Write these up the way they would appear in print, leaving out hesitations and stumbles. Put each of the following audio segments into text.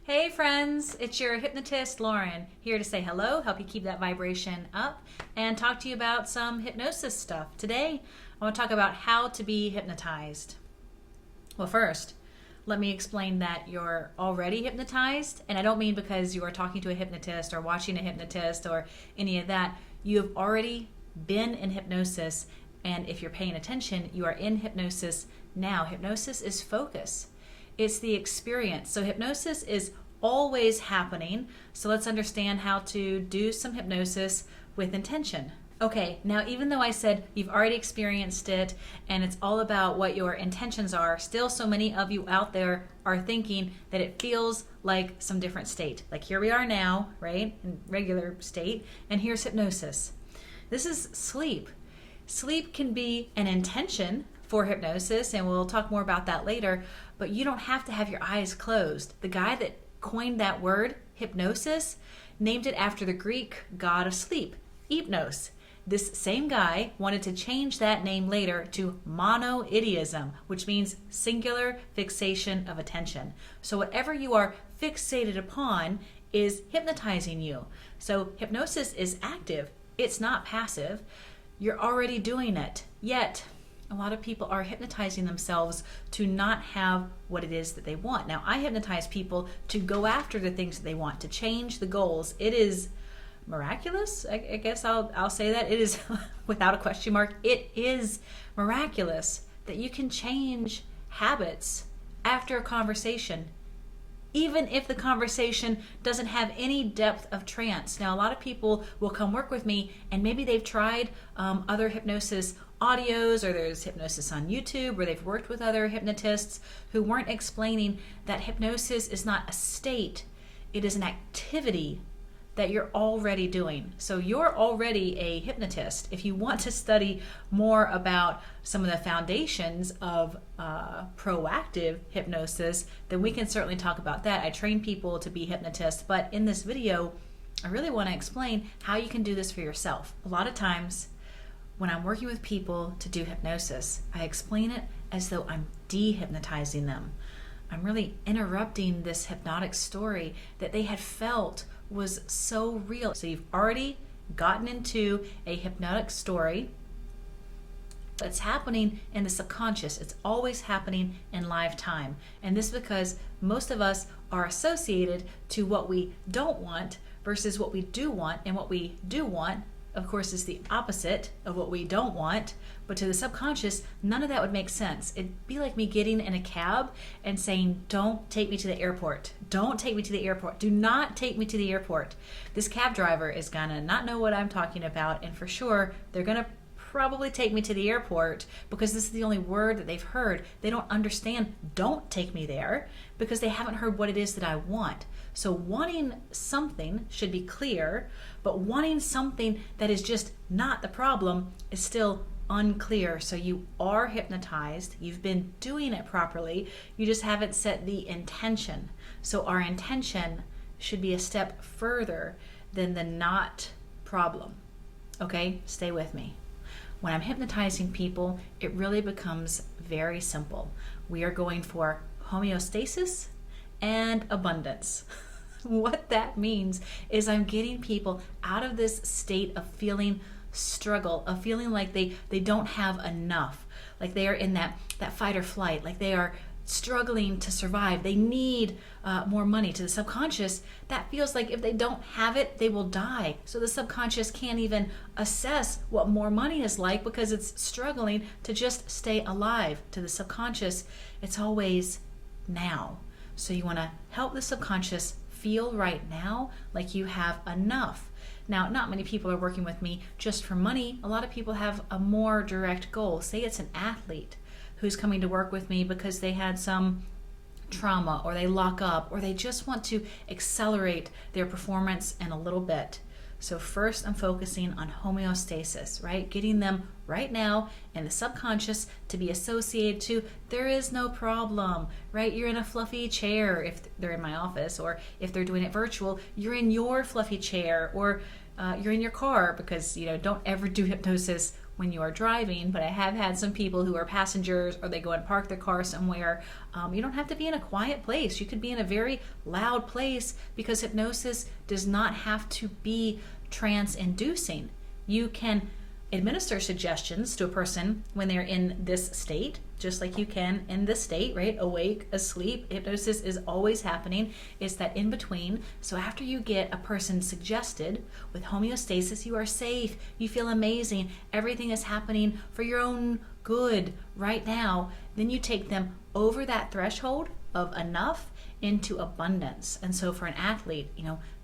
Hey friends, it's your hypnotist Lauren, here to say hello, help you keep that vibration up, and talk to you about some hypnosis stuff. Today, I want to talk about how to be hypnotized. Well, first, let me explain that you're already hypnotized, and I don't mean because you are talking to a hypnotist or watching a hypnotist or any of that. You have already been in hypnosis, and if you're paying attention, you are in hypnosis now. Hypnosis is focus. It's the experience. So hypnosis is always happening. So let's understand how to do some hypnosis with intention. Okay, now even though I said you've already experienced it and it's all about what your intentions are, still so many of you out there are thinking that it feels like some different state. Like here we are now, right, in regular state, and here's hypnosis. This is sleep. Sleep can be an intention for hypnosis, and we'll talk more about that later, but you don't have to have your eyes closed. The guy that coined that word, hypnosis, named it after the Greek god of sleep, Hypnos. This same guy wanted to change that name later to monoideism, which means singular fixation of attention. So whatever you are fixated upon is hypnotizing you. So hypnosis is active. It's not passive. You're already doing it. Yet, a lot of people are hypnotizing themselves to not have what it is that they want. Now, I hypnotize people to go after the things that they want, to change the goals. It is miraculous. I guess I'll say that. It is, without a question mark, it is miraculous that you can change habits after a conversation, even if the conversation doesn't have any depth of trance. Now, a lot of people will come work with me, and maybe they've tried other hypnosis audios, or there's hypnosis on YouTube, or they've worked with other hypnotists who weren't explaining that hypnosis is not a state, it is an activity that you're already doing. So you're already a hypnotist. If you want to study more about some of the foundations of proactive hypnosis, then we can certainly talk about that. I train people to be hypnotists, but in this video, I really want to explain how you can do this for yourself. A lot of times, when I'm working with people to do hypnosis, I explain it as though I'm dehypnotizing them. I'm really interrupting this hypnotic story that they had felt was so real. So you've already gotten into a hypnotic story that's happening in the subconscious. It's always happening in live time. And this is because most of us are associated to what we don't want versus what we do want, and what we do want, of course, is the opposite of what we don't want. But to the subconscious, none of that would make sense. It'd be like me getting in a cab and saying, don't take me to the airport. Don't take me to the airport. Do not take me to the airport. This cab driver is gonna not know what I'm talking about, and for sure, they're gonna probably take me to the airport because this is the only word that they've heard. They don't understand don't take me there because they haven't heard what it is that I want. So wanting something should be clear, but wanting something that is just not the problem is still unclear. So you are hypnotized, you've been doing it properly, you just haven't set the intention. So our intention should be a step further than the not problem. Okay, stay with me. When I'm hypnotizing people, it really becomes very simple. We are going for homeostasis and abundance. What that means is I'm getting people out of this state of feeling struggle, of feeling like they don't have enough, like they are in that fight or flight, like they are struggling to survive. They need more money. To the subconscious, that feels like if they don't have it, they will die. So the subconscious can't even assess what more money is like because it's struggling to just stay alive. To the subconscious, it's always now. So you want to help the subconscious feel right now like you have enough. Now, not many people are working with me just for money. A lot of people have a more direct goal. Say it's an athlete who's coming to work with me because they had some trauma, or they lock up, or they just want to accelerate their performance in a little bit. So first I'm focusing on homeostasis, right? Getting them right now in the subconscious to be associated to there is no problem, right? You're in a fluffy chair if they're in my office, or if they're doing it virtual, you're in your fluffy chair, or you're in your car, because don't ever do hypnosis when you are driving, but I have had some people who are passengers or they go and park their car somewhere. You don't have to be in a quiet place. You could be in a very loud place because hypnosis does not have to be trance-inducing. You can administer suggestions to a person when they're in this state, just like you can in this state, right? Awake, asleep. Hypnosis is always happening. It's that in between. So after you get a person suggested with homeostasis, you are safe. You feel amazing. Everything is happening for your own good right now. Then you take them over that threshold of enough into abundance. And so for an athlete,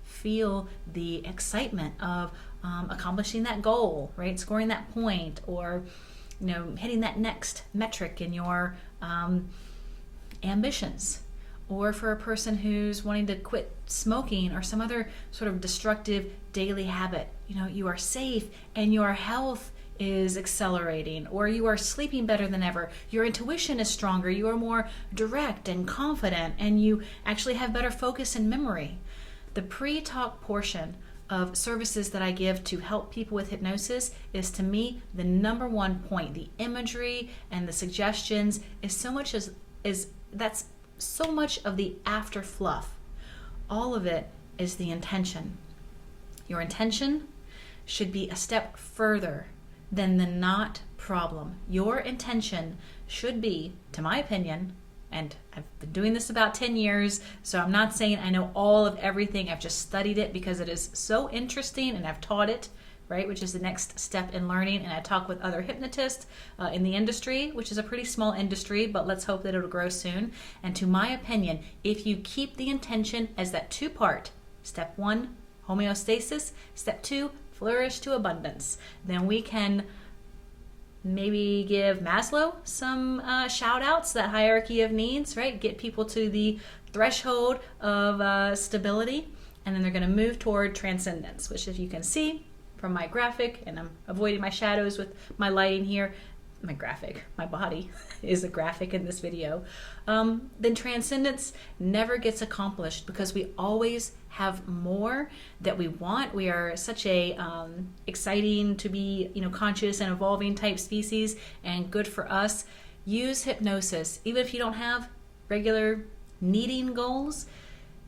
feel the excitement of accomplishing that goal, right? Scoring that point, or hitting that next metric in your ambitions. Or for a person who's wanting to quit smoking or some other sort of destructive daily habit, you are safe and your health is accelerating, or you are sleeping better than ever. Your intuition is stronger. You are more direct and confident, and you actually have better focus and memory. The pre-talk portion of services that I give to help people with hypnosis is, to me, the number one point. The imagery and the suggestions is that's so much of the after fluff. All of it is the intention. Your intention should be a step further than the not problem. Your intention should be, to my opinion, and I've been doing this about 10 years, so I'm not saying I know all of everything. I've just studied it because it is so interesting, and I've taught it, right, which is the next step in learning. And I talk with other hypnotists in the industry, which is a pretty small industry, but let's hope that it'll grow soon. And to my opinion, if you keep the intention as that two-part, step 1, homeostasis, step 2, flourish to abundance, then we can maybe give Maslow some shout outs, that hierarchy of needs, right? Get people to the threshold of stability, and then they're going to move toward transcendence, which, if you can see from my graphic, and I'm avoiding my shadows with my lighting here, my body is a graphic in this video, then transcendence never gets accomplished because we always have more that we want. We are such a exciting to be, conscious and evolving type species, and good for us. Use hypnosis, even if you don't have regular needing goals.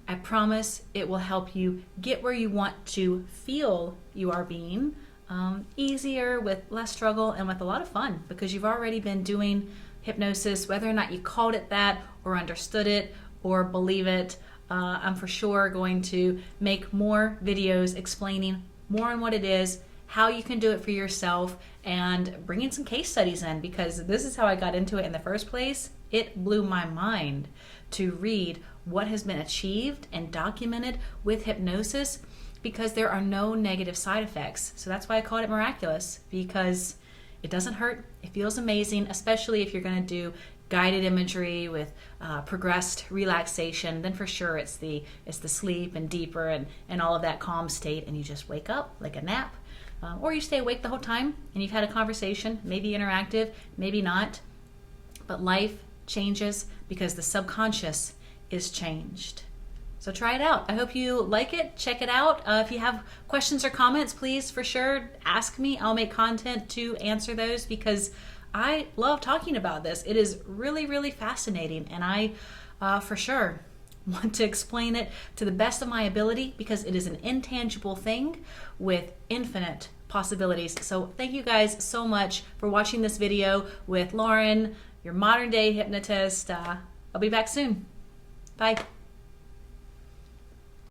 I promise it will help you get where you want to feel you are being. Easier, with less struggle, and with a lot of fun, because you've already been doing hypnosis, whether or not you called it that or understood it or believe it. I'm for sure going to make more videos explaining more on what it is, how you can do it for yourself, and bringing some case studies in, because this is how I got into it in the first place. It blew my mind to read what has been achieved and documented with hypnosis, because there are no negative side effects. So that's why I called it miraculous, because it doesn't hurt. It feels amazing, especially if you're going to do guided imagery with progressed relaxation. Then for sure it's the sleep and deeper and all of that calm state, and you just wake up like a nap, or you stay awake the whole time and you've had a conversation, maybe interactive, maybe not, but life changes because the subconscious is changed. So try it out. I hope you like it. Check it out. If you have questions or comments, please, for sure, ask me. I'll make content to answer those, because I love talking about this. It is really, really fascinating, and I, for sure, want to explain it to the best of my ability, because it is an intangible thing with infinite possibilities. So thank you guys so much for watching this video with Lauren, your modern day hypnotist. I'll be back soon. Bye.